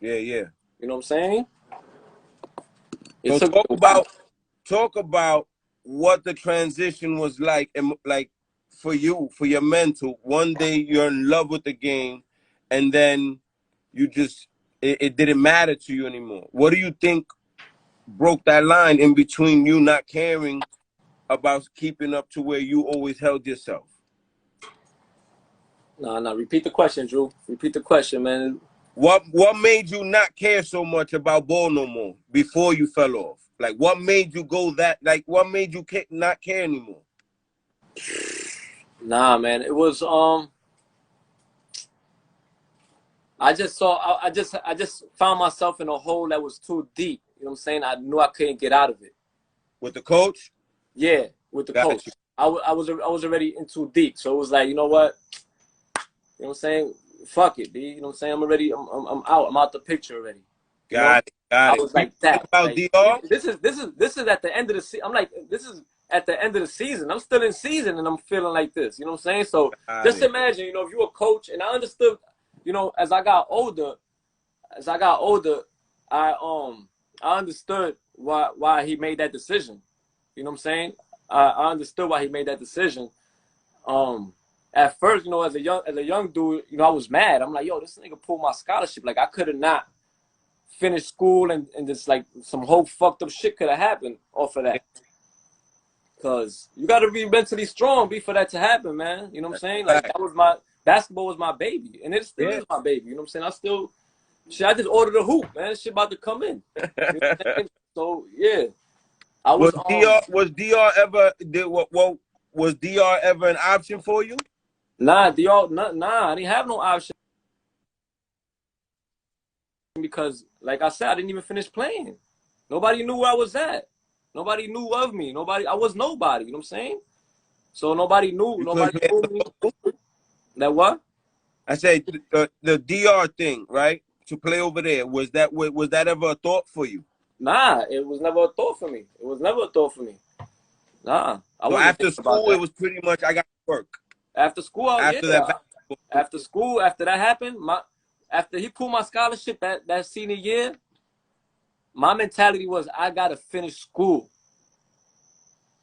Yeah. You know what I'm saying? So talk about what the transition was like, and like for you, for your mental. One day you're in love with the game, and then you just it didn't matter to you anymore. What do you think broke that line in between you not caring about keeping up to where you always held yourself? No. Repeat the question, Drew. Repeat the question, man. What made you not care so much about ball no more before you fell off? Like, what made you go that? Like, what made you not care anymore? Nah, man. It was I just found myself in a hole that was too deep. You know what I'm saying? I knew I couldn't get out of it. With the coach? Yeah, with the coach. I was already in too deep. So it was like, you know what? You know what I'm saying? Fuck it, B. You know what I'm saying? I'm out. I'm out the picture already. Got it. I was like that. About like, DR? This is at the end of the season. I'm like, this is at the end of the season. I'm still in season and I'm feeling like this. You know what I'm saying? So just imagine, you know, if you're a coach, and I understood, you know, as I got older, I understood why he made that decision. You know what I'm saying? I understood why he made that decision. At first, you know, as a young dude, you know, I was mad. I'm like, yo, this nigga pulled my scholarship. Like, I could have not finished school and just like some whole fucked up shit could have happened off of that. Cause you gotta be mentally strong for that to happen, man. You know what I'm saying? Like, basketball was my baby, and it still is my baby. You know what I'm saying? I just ordered a hoop, man. Shit about to come in. You know what I'm saying? So yeah, was DR ever was DR ever an option for you? Nah, DR, nah. I didn't have no option because, like I said, I didn't even finish playing. Nobody knew where I was at. Nobody knew of me. I was nobody. You know what I'm saying? So nobody knew. Nobody knew me. That what? I said the DR thing, right? To play over there, was that ever a thought for you? Nah, it was never a thought for me. Nah, so after school, it was pretty much I got to work. After school, after that happened, after he pulled my scholarship that senior year, my mentality was I gotta finish school.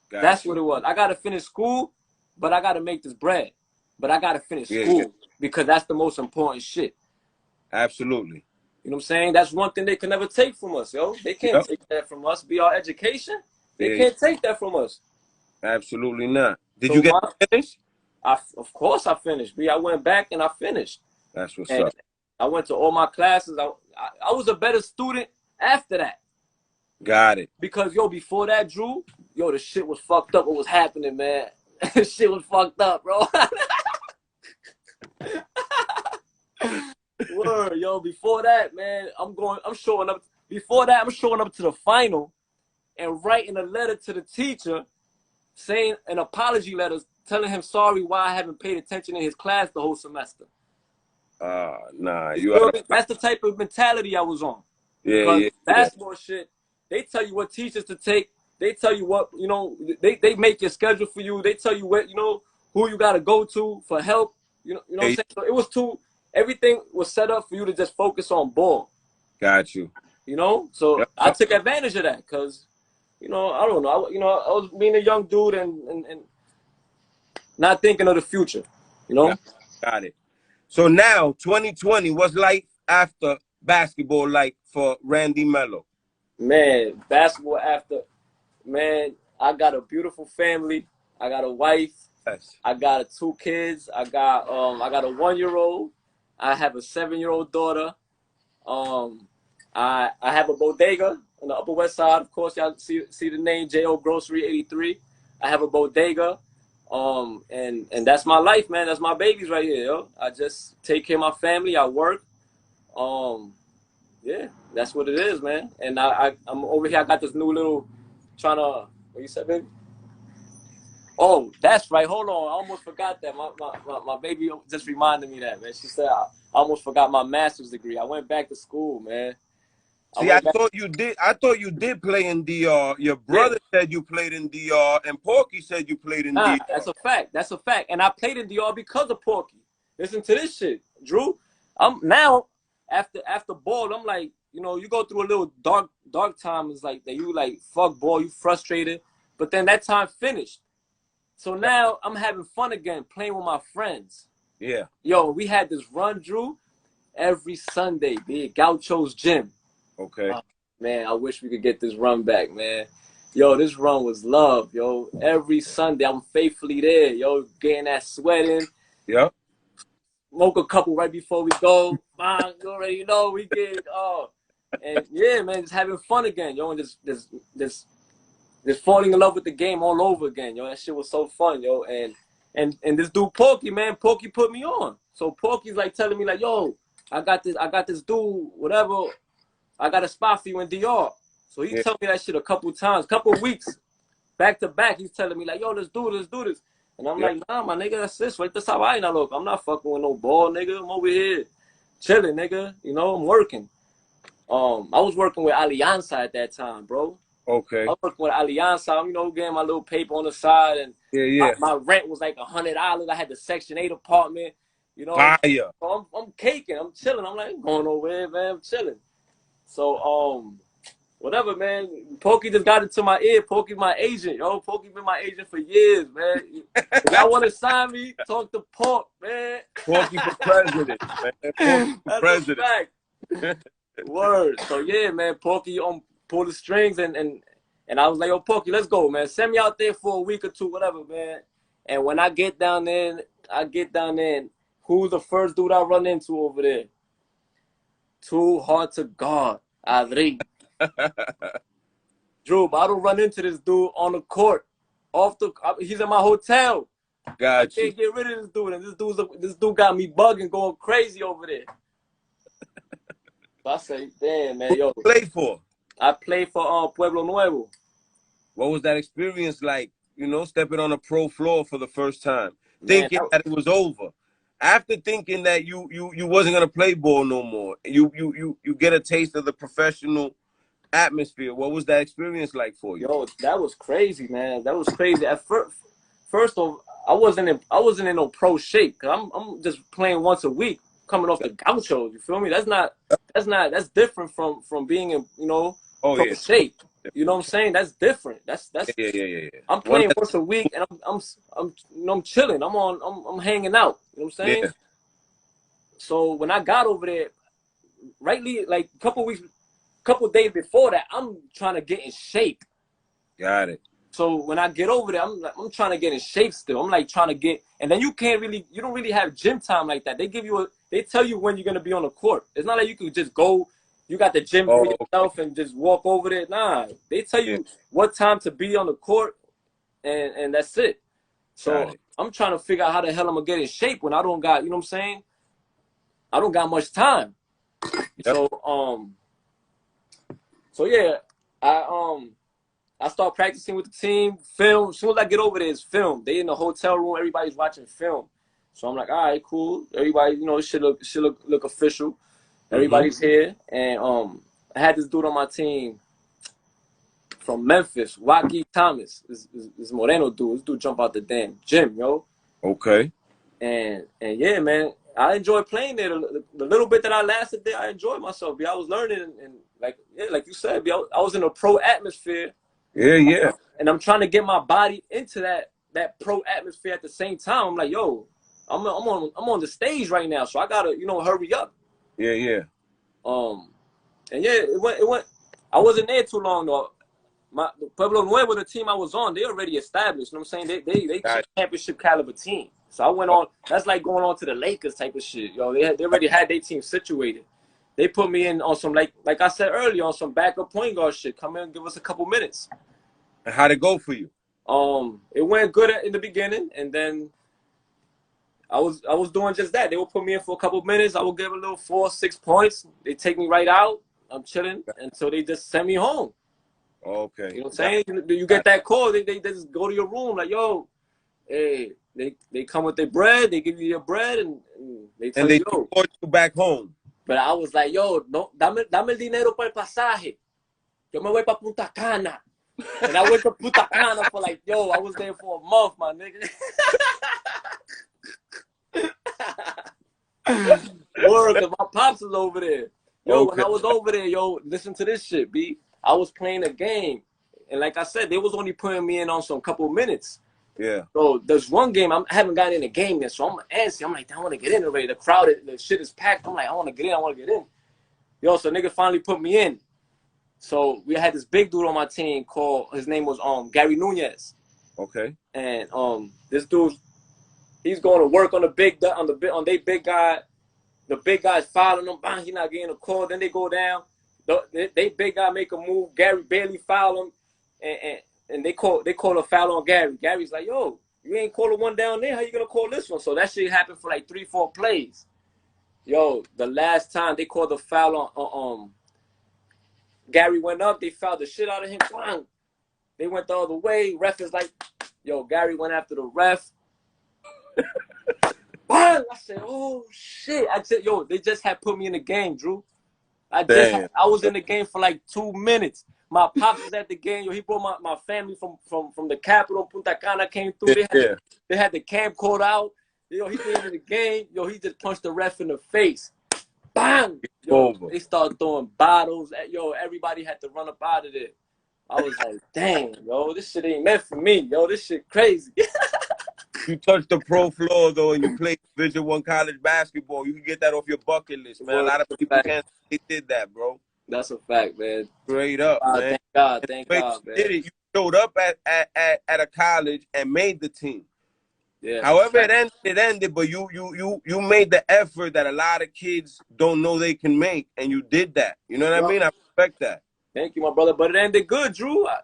That's what it was. I gotta finish school, but I gotta make this bread. But I gotta finish school because that's the most important shit. Absolutely. You know what I'm saying? That's one thing they can never take from us, yo. They can't take that from us. Be our education. They can't take that from us. Absolutely not. Did you get finished? Of course I finished. I went back and I finished. That's what's up. I went to all my classes. I was a better student after that. Got it. Because, yo, before that, Drew, yo, the shit was fucked up. What was happening, man? Shit was fucked up, bro. Word, yo, before that, man, I'm showing up. Before that, I'm showing up to the final and writing a letter to the teacher saying an apology letter, telling him sorry why I haven't paid attention in his class the whole semester. Nah. That's the type of mentality I was on. Basketball shit, they tell you what teachers to take. They tell you what, you know, they make your schedule for you. They tell you what, you know, who you got to go to for help. You know what I'm saying? So everything was set up for you to just focus on ball. Got you. You know? So I took advantage of that because, you know, I don't know. I was being a young dude and not thinking of the future. You know? Got it. So now, 2020, what's life after basketball like for Randy Melo? Man, basketball after, man, I got a beautiful family. I got a wife. Yes. I got 2 kids. I got a 1-year-old. I have a 7-year-old daughter. I have a bodega on the Upper West Side. Of course, y'all see the name J.O. Grocery 83. I have a bodega. And that's my life, man. That's my babies right here, yo. I just take care of my family. I work. Yeah, that's what it is, man. And I'm over here. I got this new little trying to. What you said, baby? Oh, that's right. Hold on. I almost forgot that. My baby just reminded me that, man. She said I almost forgot my master's degree. I went back to school, man. See, I thought you did. I thought you did play in DR. Your brother said you played in DR, and Porky said you played in DR. That's a fact. That's a fact. And I played in DR because of Porky. Listen to this shit, Drew. I'm now after ball. I'm like, you know, you go through a little dark times like that. You like fuck ball. You frustrated, but then that time finished. So now I'm having fun again, playing with my friends. Yeah. Yo, we had this run, Drew, every Sunday, be it Gaucho's gym. Okay. Man, I wish we could get this run back, man. Yo, this run was love, yo. Every Sunday, I'm faithfully there, yo, getting that sweat in. Yep. Smoke a couple right before we go. Man, you already know we get and yeah, man, just having fun again, yo, and just falling in love with the game all over again, yo. That shit was so fun, yo. And this dude Porky, man, Porky put me on. So Porky's like telling me like, yo, I got this dude, whatever. I got a spot for you in DR. So he told me that shit a couple times, couple weeks back to back. He's telling me like, yo, let's do this. And I'm like, nah, my nigga, that's this. Right, that's how I look. I'm not fucking with no ball, nigga. I'm over here chilling, nigga. You know, I'm working. I was working with Alianza at that time, bro. Okay. I was working with Alianza, you know, getting my little paper on the side, and my rent was like $100. I had the Section 8 apartment, you know. Fire. So I'm caking, I'm chilling. I'm like, going over here, man, I'm chilling. So, whatever, man. Pokey just got into my ear. Pokey my agent, yo. Pokey been my agent for years, man. If y'all want to sign me, talk to Pork, man. Porky for president, man. Porky for president. A fact. Word. So yeah, man. Porky pull the strings, and I was like, yo, Porky, let's go, man. Send me out there for a week or two, whatever, man. And when I get down there, and who's the first dude I run into over there? Too hard to guard, Adri. Drew, but I don't run into this dude on the court. He's in my hotel. I can't get rid of this dude, and this dude got me bugging, going crazy over there. So I say, damn, man, yo. Who you play for? I played for Pueblo Nuevo. What was that experience like? You know, stepping on a pro floor for the first time, thinking that it was over. After thinking that you wasn't gonna play ball no more, you get a taste of the professional atmosphere. What was that experience like for you? Yo, that was crazy, man. That was crazy. At first off, I wasn't in no pro shape, cause I'm just playing once a week, coming off the gauchos. You feel me? That's different from being in, you know, pro shape. You know what I'm saying? That's different. That's yeah. I'm playing once a week, and I'm chilling. I'm hanging out. You know what I'm saying? Yeah. So when I got over there, rightly like a couple days before that, I'm trying to get in shape. Got it. So when I get over there, I'm trying to get in shape still. I'm like trying to get, and then you don't really have gym time like that. They tell you when you're gonna be on the court. It's not like you could just go. You got the gym for yourself and just walk over there. Nah, they tell you what time to be on the court, and that's it. So I'm trying to figure out how the hell I'm gonna get in shape when I don't got, you know what I'm saying? I don't got much time. Yep. So yeah, I start practicing with the team. Film. As soon as I get over there, it's film. They in the hotel room. Everybody's watching film. So I'm like, all right, cool. Everybody, you know, it should look official. Everybody's here, and I had this dude on my team from Memphis, Waukee Thomas. This Moreno dude. This dude jump out the damn gym, yo. Okay. And yeah, man, I enjoyed playing there. The little bit that I lasted there, I enjoyed myself. I was learning, and like you said, I was in a pro atmosphere. Yeah. And I'm trying to get my body into that pro atmosphere at the same time. I'm like, yo, I'm on the stage right now, so I gotta, you know, hurry up. Yeah. And yeah, it went. I wasn't there too long though. My Pueblo Nuevo, the team I was on, they already established. You know what I'm saying? They championship caliber team. So I went on. That's like going on to the Lakers type of shit. Yo, they already had their team situated. They put me in on some like I said earlier, on some backup point guard shit. Come in and give us a couple minutes. And how'd it go for you? It went good in the beginning, and then I was doing just that. They would put me in for a couple minutes. I would give a little 4-6 points. They take me right out. I'm chilling until they just send me home. Okay. You know what I'm saying? You get that call, they just go to your room like, yo, hey, they come with their bread, they give you your bread, and they tell you, yo. Report you back home. But I was like, yo, no, dame el dinero para el pasaje. Yo me voy para Punta Cana. And I went to Punta Cana for like, yo, I was there for a month, my nigga. Word, cause my pops was over there. Yo, okay. When I was over there, yo, listen to this shit, B. I was playing a game, and like I said, they was only putting me in on some couple minutes. Yeah. So there's one game I haven't gotten in a game yet, so I'm antsy. I'm like, I want to get in already. The crowd, the shit is packed. I'm like, I want to get in. Yo, so nigga finally put me in. So we had this big dude on my team called, his name was Gary Nunez. Okay. And this dude, he's going to work on their big guy. The big guy's fouling him. Bang, he not getting a call. Then they go down. They big guy make a move. Gary barely foul him, and they call a foul on Gary. Gary's like, yo, you ain't call the one down there. How you gonna call this one? So that shit happened for like 3-4 plays. Yo, the last time they called the foul on Gary went up. They fouled the shit out of him. Bang. They went the other way. Ref is like, yo, Gary went after the ref. Bang! I said, oh shit. I said, yo, they just had put me in the game, Drew. I was in the game for like 2 minutes. My pops was at the game. Yo, he brought my family from the capital, Punta Cana, came through. They had the camcorder out. Yo, he came in the game. Yo, he just punched the ref in the face. Bang! Yo, they started throwing bottles. Yo, everybody had to run up out of there. I was like, dang, yo, this shit ain't meant for me. Yo, this shit crazy. You touched the pro floor, though, and you played Division I college basketball. You can get that off your bucket list, man. A lot of people can't say they did that, bro. That's a fact, man. Straight up, man. Thank God, man. You showed up at a college and made the team. Yeah. However it ended, but you made the effort that a lot of kids don't know they can make, and you did that. You know what I mean? I respect that. Thank you, my brother. But it ended good, Drew. I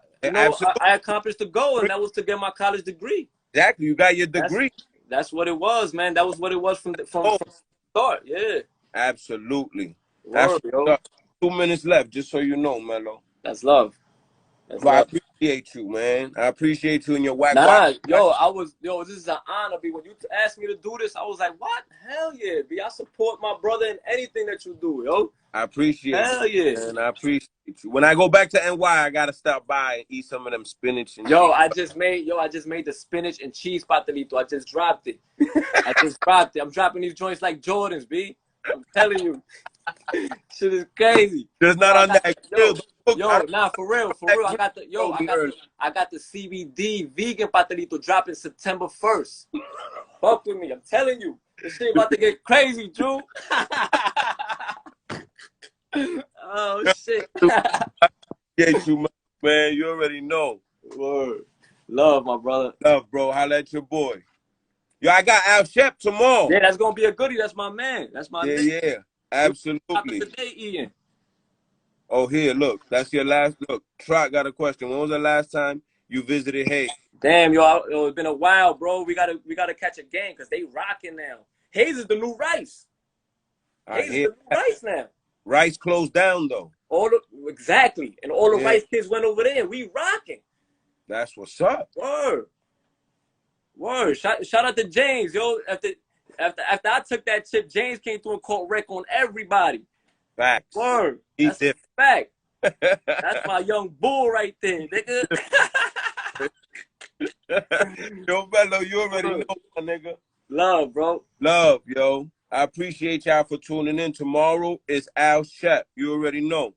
accomplished the goal, and that was to get my college degree. Exactly. You got your degree. That's what it was, man. That was what it was from the start. Yeah. Absolutely. Word, yo. 2 minutes left, just so you know, Melo. That's love. I appreciate you, man. I appreciate you and your whack. This is an honor, B. When you asked me to do this, I was like, what? Hell yeah, B. I support my brother in anything that you do, yo. I appreciate it. Hell yeah. And I appreciate you. When I go back to NY, I gotta stop by and eat some of them spinach and I just made the spinach and cheese pastelito. I just dropped it. I'm dropping these joints like Jordans, B. I'm telling you. Shit is crazy. Just not on that grill. Nah, for real. I got the CBD vegan pastelito dropping September 1st. Fuck with me. I'm telling you. This shit about to get crazy, Drew. Oh shit. Get you, man. You already know. Word. Love, my brother. Love, bro. Holla at your boy. Yo, I got Al Shep tomorrow. Yeah, that's gonna be a goodie. That's my man. That's my man. Yeah. Absolutely. Today, Ian. Oh, here, look. That's your last look. Trot got a question. When was the last time you visited Hayes? Damn, yo, it's been a while, bro. We gotta catch a game because they rocking now. Hayes is the new Rice. Hayes is the new Rice now. Rice closed down though. Exactly. And all the Rice kids went over there and we rocking. That's what's up. Word. Shout out to James, yo. After I took that chip, James came through and caught wreck on everybody. Facts. Word. That's a fact. That's my young bull right there, nigga. Yo, Melo, you already know, my nigga. Love, bro. Love, yo. I appreciate y'all for tuning in. Tomorrow is Al Shep. You already know.